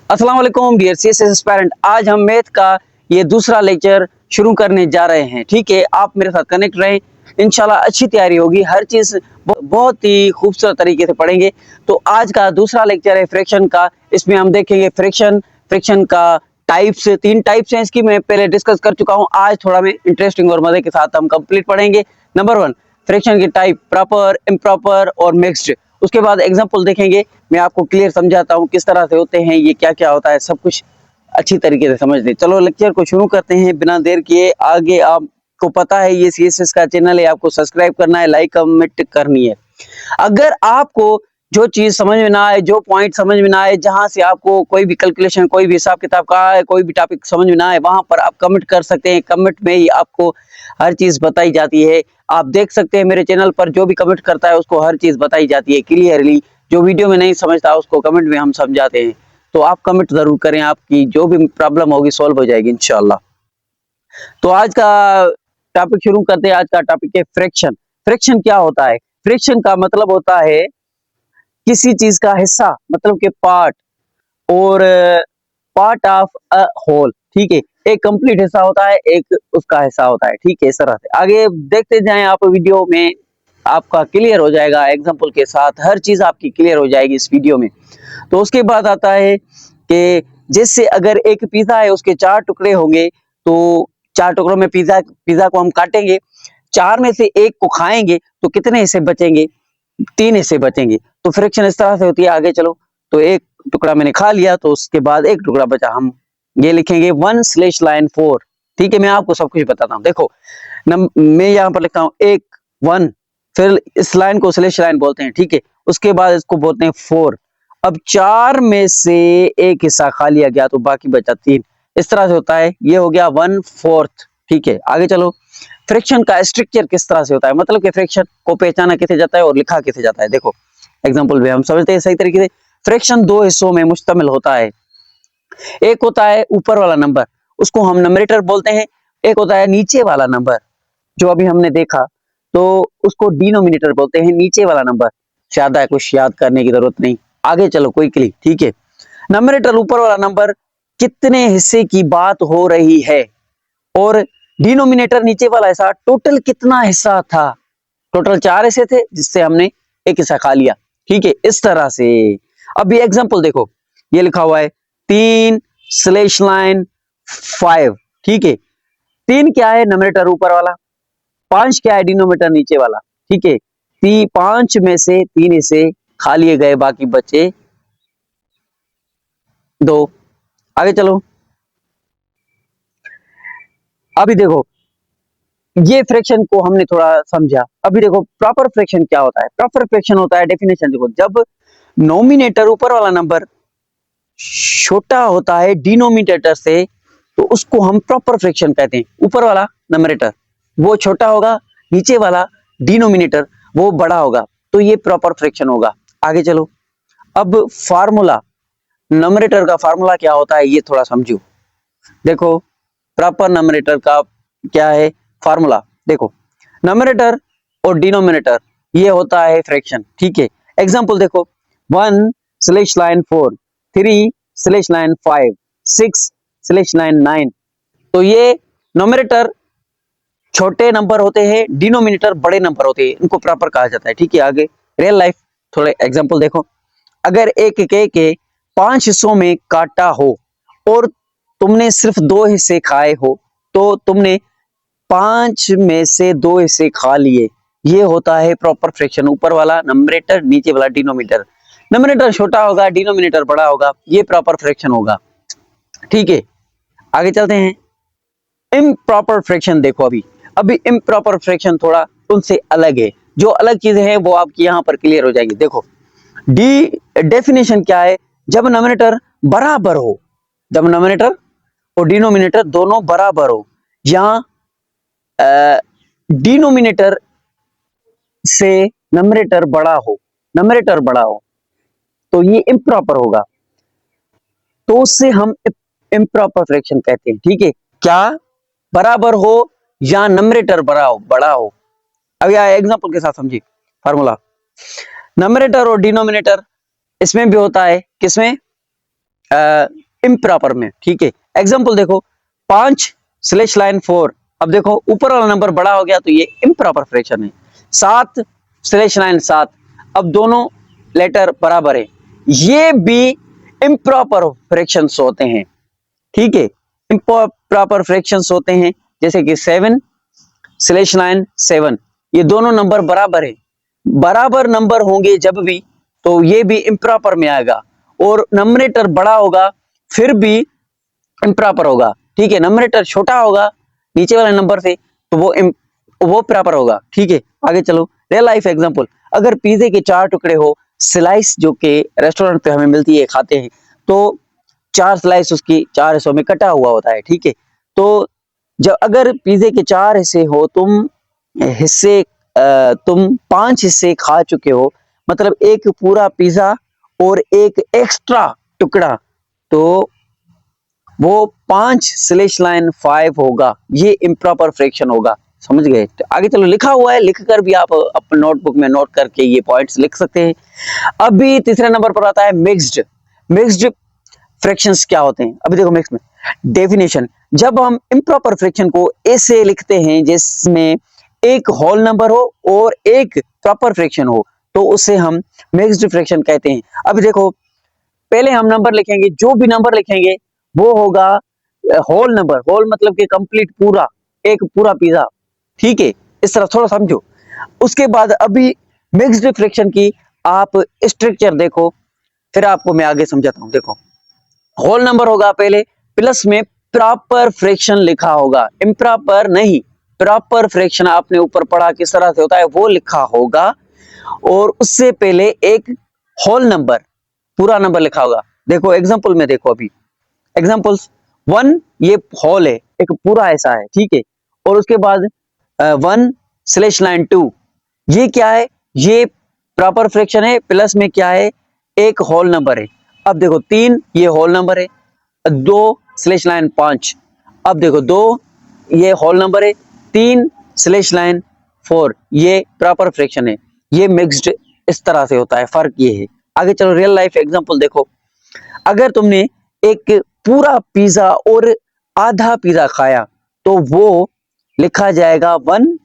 अस्सलाम वालेकुम dear CSS aspirant. आज हम मैथ का ये दूसरा लेक्चर शुरू करने जा रहे हैं। ठीक है, आप मेरे साथ कनेक्ट रहें, इंशाल्लाह अच्छी तैयारी होगी। हर चीज बहुत ही खूबसूरत तरीके से पढ़ेंगे। तो आज का दूसरा लेक्चर है फ्रैक्शन का। इसमें हम देखेंगे फ्रैक्शन का टाइप्स। 3 टाइप्स हैं इसकी, मैं पहले डिस्कस कर चुका हूँ। आज थोड़ा मैं इंटरेस्टिंग और मजे के साथ हम कंप्लीट पढ़ेंगे। नंबर 1, फ्रैक्शन के टाइप प्रॉपर, इम्प्रॉपर और मिक्स्ड। उसके बाद एग्जाम्पल देखेंगे, मैं आपको क्लियर समझाता हूँ किस तरह से होते हैं, ये क्या क्या होता है, सब कुछ अच्छी तरीके से समझ लें। चलो लेक्चर को शुरू करते हैं बिना देर किए आगे। आपको पता है ये सीएसएस का चैनल है, आपको सब्सक्राइब करना है, लाइक कमेंट करनी है। अगर आपको जो चीज समझ में ना आए, जो पॉइंट समझ में ना आए, जहां से आपको कोई भी कैलकुलेशन, कोई भी हिसाब किताब का कोई भी टॉपिक समझ में ना आए, वहां पर आप कमेंट कर सकते हैं। कमेंट में ही आपको हर चीज बताई जाती है। आप देख सकते हैं मेरे चैनल पर जो भी कमेंट करता है उसको हर चीज बताई जाती है क्लियरली। जो वीडियो में नहीं समझता उसको कमेंट में हम समझाते हैं। तो आप कमेंट जरूर करें, आपकी जो भी प्रॉब्लम होगी सॉल्व हो जाएगी इंशाल्लाह। तो आज का टॉपिक शुरू करते हैं। आज का टॉपिक है फ्रैक्शन। फ्रैक्शन क्या होता है? फ्रैक्शन का मतलब होता है किसी चीज का हिस्सा, मतलब कि पार्ट, और पार्ट ऑफ अ होल। ठीक है, एक कंप्लीट हिस्सा होता है, एक उसका हिस्सा होता है। ठीक है, इस तरह से आगे देखते जाएं आप वीडियो में, आपका क्लियर हो जाएगा। एग्जांपल के साथ हर चीज आपकी क्लियर हो जाएगी इस वीडियो में। तो उसके बाद आता है कि जैसे अगर एक पिज्जा है, उसके 4 टुकड़े होंगे, तो 4 टुकड़ों में पिज्जा को हम काटेंगे, 4 में से एक को खाएंगे, तो कितने हिस्से बचेंगे? 3 हिस्से बचेंगे। तो फ्रैक्शन इस तरह से होती है। आगे चलो, तो एक टुकड़ा मैंने खा लिया, तो उसके बाद एक टुकड़ा बचा, हम ये लिखेंगे 1/4। ठीक है, मैं आपको सब कुछ बताता हूँ। देखो मैं यहाँ पर लिखता हूँ 1 1, फिर इस लाइन को स्लैश लाइन बोलते हैं। ठीक है, उसके बाद इसको बोलते हैं 4। अब 4 में से एक हिस्सा खा लिया गया, तो बाकी बचा 3। इस तरह से होता है। ये हो गया 1/4। ठीक है, आगे चलो। फ्रैक्शन का स्ट्रक्चर किस तरह से होता है, मतलब कि फ्रैक्शन को पहचाना कैसे जाता है और लिखा कैसे जाता है। देखो एग्जांपल भी हम समझते हैं सही तरीके से। फ्रैक्शन 2 हिस्सों में मुश्तमिल होता है। एक होता है ऊपर वाला नंबर, उसको हम नंबरेटर बोलते हैं। एक होता है नीचे वाला नंबर, जो अभी हमने देखा, तो उसको डिनोमिनेटर बोलते हैं। नीचे वाला नंबर ज्यादा है, कुछ याद करने की जरूरत नहीं। आगे चलो, कोई क्लिक। ठीक है, नंबरेटर ऊपर वाला नंबर, कितने हिस्से की बात हो रही है, और डिनोमिनेटर नीचे वाला हिस्सा, टोटल कितना हिस्सा था। टोटल 4 हिस्से थे, जिससे हमने एक हिस्सा खा लिया। ठीक है, इस तरह से। अब ये एग्जांपल देखो, ये लिखा हुआ है 3/5। ठीक है, 3 क्या है? नंबरेटर ऊपर वाला। 5 क्या है? डिनोमिनेटर नीचे वाला। ठीक है, 5 में से 3 हिस्से खा लिए गए, बाकी बचे 2। आगे चलो, अभी देखो ये फ्रैक्शन को हमने थोड़ा समझा। अभी देखो प्रॉपर फ्रैक्शन क्या होता है। प्रॉपर फ्रैक्शन होता है, डेफिनेशन देखो, जब नोमिनेटर ऊपर वाला नंबर छोटा होता है डिनोमिनेटर से, तो उसको हम प्रॉपर फ्रैक्शन कहते हैं। ऊपर वाला नंबरेटर वो छोटा होगा, नीचे वाला डिनोमिनेटर वो बड़ा होगा, तो ये प्रॉपर फ्रैक्शन होगा। आगे चलो, अब फार्मूला, नंबरेटर का फार्मूला क्या होता है ये थोड़ा समझो। देखो प्रॉपर नंबरेटर का क्या है फार्मूला। देखो नंबरेटर और डिनोमिनेटर ये होता है फ्रैक्शन। ठीक है, एग्जांपल देखो, 1/4, 3/5, 6/9। तो ये नोमिनेटर छोटे नंबर होते हैं, डिनोमिनेटर बड़े नंबर होते हैं, इनको प्रॉपर कहा जाता है। ठीक है, आगे रियल लाइफ थोड़े एग्जांपल देखो। अगर एक केक के 5 हिस्सों में काटा हो और तुमने सिर्फ 2 हिस्से खाए हो, तो तुमने 5 में से 2 हिस्से खा लिए। ये होता है प्रॉपर फ्रैक्शन। ऊपर वाला नंबरेटर, नीचे वाला डिनोमिनेटर। नंबरेटर छोटा होगा, डिनोमिनेटर बड़ा होगा, ये प्रॉपर फ्रैक्शन होगा। ठीक है, आगे चलते हैं। इम्प्रॉपर फ्रैक्शन देखो, अभी इम्प्रॉपर फ्रैक्शन थोड़ा उनसे अलग है। जो अलग चीजें हैं वो आपकी यहाँ पर क्लियर हो जाएगी। देखो डी डेफिनेशन क्या है? जब नोमिनेटर बराबर हो, जब नोमिनेटर और डिनोमिनेटर दोनों बराबर हो, या डिनोमिनेटर से नंबरेटर बड़ा हो, तो ये इम्प्रॉपर होगा। तो उससे हम इम्प्रॉपर फ्रैक्शन कहते हैं। ठीक है, क्या? बराबर हो या नंबरेटर बड़ा हो। अब यह एग्जांपल के साथ समझिए फार्मूला। नंबरेटर और डिनोमिनेटर इसमें भी होता है, किसमें? इम्प्रॉपर में, ठीक है। एग्जाम्पल देखो 5/4, अब देखो ऊपर वाला नंबर बड़ा हो गया तो ये इम्प्रॉपर फ्रैक्शन है। 7/7, अब दोनों लेटर बराबर है, ये भी इम्प्रॉपर फ्रैक्शंस होते हैं, ठीक है। इम्प्रॉपर फ्रैक्शंस होते हैं जैसे कि 7/9, 7, ये दोनों नंबर बराबर है। बराबर नंबर होंगे जब भी तो ये भी इम्प्रॉपर में आएगा, और नंबरेटर बड़ा होगा फिर भी इम्प्रॉपर होगा, ठीक है। नंबरेटर छोटा होगा नीचे वाले नंबर से तो वो प्रॉपर होगा, ठीक है। आगे चलो, रियल लाइफ एग्जांपल, अगर पिज्जे के 4 टुकड़े हो, स्लाइस जो के रेस्टोरेंट पे हमें मिलती है खाते हैं, तो 4 स्लाइस उसकी 4 हिस्सों में कटा हुआ होता है, ठीक है। तो जब अगर पिज्जे के 4 हिस्से हो, तुम 5 हिस्से खा चुके हो, मतलब एक पूरा पिज्जा और एक एक्स्ट्रा टुकड़ा, तो वो 5/5 होगा, ये इम्प्रॉपर फ्रैक्शन होगा, समझ गए। तो आगे चलो, लिखा हुआ है, लिख कर भी आप अपने नोटबुक में नोट करके ये पॉइंट्स लिख सकते हैं। अभी तीसरे नंबर पर आता है मिक्स्ड। मिक्स्ड फ्रैक्शंस क्या होते हैं, अभी देखो मिक्स में डेफिनेशन, जब हम इम्प्रॉपर फ्रैक्शन को ऐसे लिखते हैं जिसमें एक होल नंबर हो और एक प्रॉपर फ्रैक्शन हो, तो उसे हम मिक्स्ड फ्रैक्शन कहते हैं। अभी देखो, पहले हम नंबर लिखेंगे, जो भी नंबर लिखेंगे वो होगा होल नंबर, होल मतलब कि कंप्लीट पूरा, एक पूरा पिज्जा, ठीक है। इस तरह थोड़ा समझो। उसके बाद अभी मिक्स्ड फ्रैक्शन की आप स्ट्रक्चर देखो, फिर आपको मैं आगे समझाता हूं। देखो, होल नंबर होगा पहले, प्लस में प्रॉपर फ्रैक्शन लिखा होगा, इम्प्रॉपर नहीं, प्रॉपर फ्रैक्शन आपने ऊपर पढ़ा किस तरह से होता है वो लिखा होगा, और उससे पहले एक होल नंबर, पूरा नंबर लिखा होगा। देखो एग्जांपल में देखो, अभी एग्जांपल्स 1, ये होल है, एक पूरा ऐसा है, ठीक है। और उसके बाद 1/2, ये क्या है, ये प्रॉपर फ्रैक्शन है, प्लस में क्या है, एक होल नंबर है। अब देखो 3, ये होल नंबर है। 2/5, अब देखो 2, ये होल नंबर है। 3/4, ये प्रॉपर फ्रैक्शन है। ये मिक्स्ड इस तरह से होता है, फर्क ये है। आगे चलो, रियल लाइफ एग्जांपल देखो, अगर तुमने एक पूरा पिज्जा और आधा पिज्जा खाया तो वो लिखा जाएगा 1,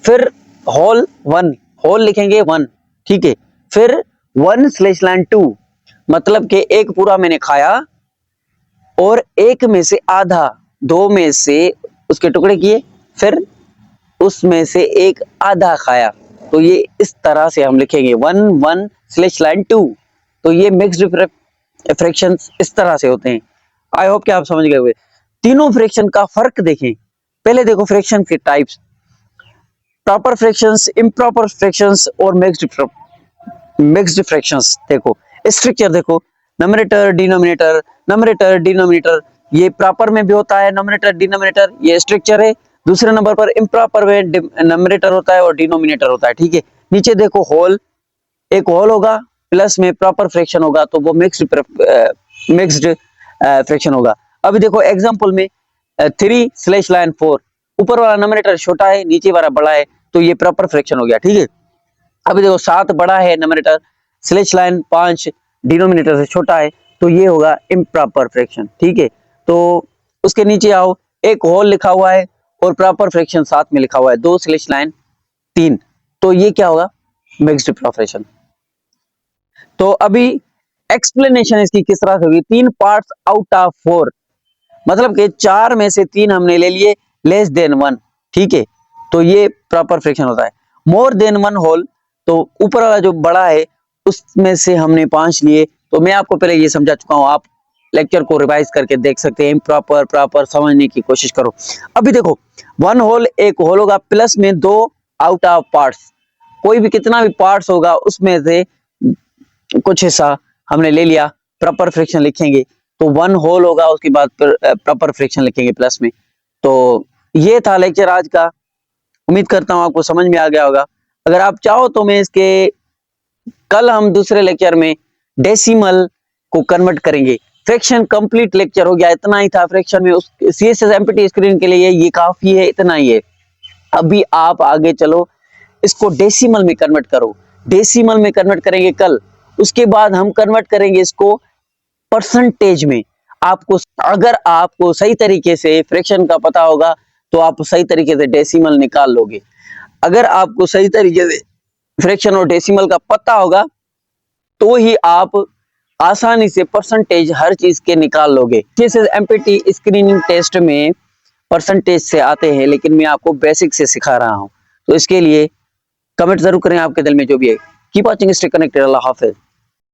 फिर होल 1, होल लिखेंगे 1, ठीक है। फिर 1/2, मतलब कि एक पूरा मैंने खाया और एक में से आधा, 2 में से उसके टुकड़े किए, फिर उसमें से एक आधा खाया, तो ये इस तरह से हम लिखेंगे 1/2। तो ये मिक्स्ड फ्रैक्शंस इस तरह से होते हैं। आई होप कि आप समझ गए हुए। तीनों फ्रैक्शन का फर्क देखें। पहले देखो फ्रैक्शन के types, proper fractions, improper fractions और मिक्स्ड फ्रैक्शंस। देखो स्ट्रक्चर देखो, नंबरेटर डिनोमिनेटर, नंबरेटर डिनोमिनेटर, ये प्रॉपर में भी होता है नंबरेटर डिनोमिनेटर, ये स्ट्रक्चर है। दूसरे नंबर पर इम्प्रॉपर में नंबरेटर होता है और डिनोमिनेटर होता है, ठीक है। नीचे देखो होल, एक होल होगा प्लस में प्रॉपर फ्रैक्शन होगा, तो वो मिक्स्ड फ्रैक्शन होगा। अभी देखो एग्जांपल में 3/4, ऊपर वाला नंबरेटर छोटा है, नीचे वाला बड़ा है, तो ये प्रॉपर फ्रैक्शन हो गया, ठीक है। अभी देखो 7 बड़ा है नंबरेटर, /5 डिनोमिनेटर से छोटा है, तो ये होगा इम्प्रॉपर फ्रैक्शन, ठीक है। तो उसके नीचे आओ, एक होल लिखा हुआ है और प्रॉपर फ्रैक्शन साथ में लिखा हुआ है 2/3, तो ये क्या होगा, मिक्स्ड फ्रैक्शन। तो अभी एक्सप्लेनेशन इसकी किस तरह से होगी, 3 पार्ट्स आउट ऑफ 4, मतलब कि 4 में से 3 हमने ले लिए लेस देन 1, ठीक है। तो ये प्रॉपर फ्रैक्शन होता है। मोर देन 1 होल, तो ऊपर वाला जो बड़ा है उसमें से हमने 5 लिए, तो मैं आपको पहले ये समझा चुका हूं, आप लेक्चर को रिवाइज करके देख सकते हैं, प्रॉपर समझने की कोशिश करो। अभी देखो 1 होल, एक होल होगा प्लस में 2 आउट ऑफ पार्ट्स, कोई भी कितना भी पार्ट्स होगा उसमें से कुछ हिस्सा हमने ले लिया, प्रॉपर फ्रैक्शन लिखेंगे, तो 1 होल होगा, उसके बाद प्रॉपर फ्रैक्शन लिखेंगे प्लस में। तो ये था लेक्चर आज का, उम्मीद करता हूं आपको समझ में आ गया होगा। अगर आप चाहो तो मैं इसके कल हम दूसरे लेक्चर में डेसिमल को कन्वर्ट करेंगे। फ्रैक्शन कंप्लीट लेक्चर हो गया, इतना ही था फ्रैक्शन में। उस सीएसएस एमपीटी स्क्रीन के लिए ये काफी है, इतना ही है। अभी आप आगे चलो, इसको डेसिमल में कन्वर्ट करो, डेसिमल में कन्वर्ट करेंगे कल, उसके बाद हम कन्वर्ट करेंगे इसको परसेंटेज में। आपको अगर आपको सही तरीके से फ्रैक्शन का पता होगा तो आप सही तरीके से डेसिमल निकाल लोगे। अगर आपको सही तरीके से फ्रैक्शन और डेसिमल का पता होगा तो ही आप आसानी से परसेंटेज हर चीज के निकाल लोगे। जैसे एमपीटी स्क्रीनिंग टेस्ट में परसेंटेज से आते हैं, लेकिन मैं आपको बेसिक से सिखा रहा हूं। तो इसके लिए कमेंट जरूर करें आपके दिल में जो भी है। Keep watching, stay connected. अल्लाह हाफिज।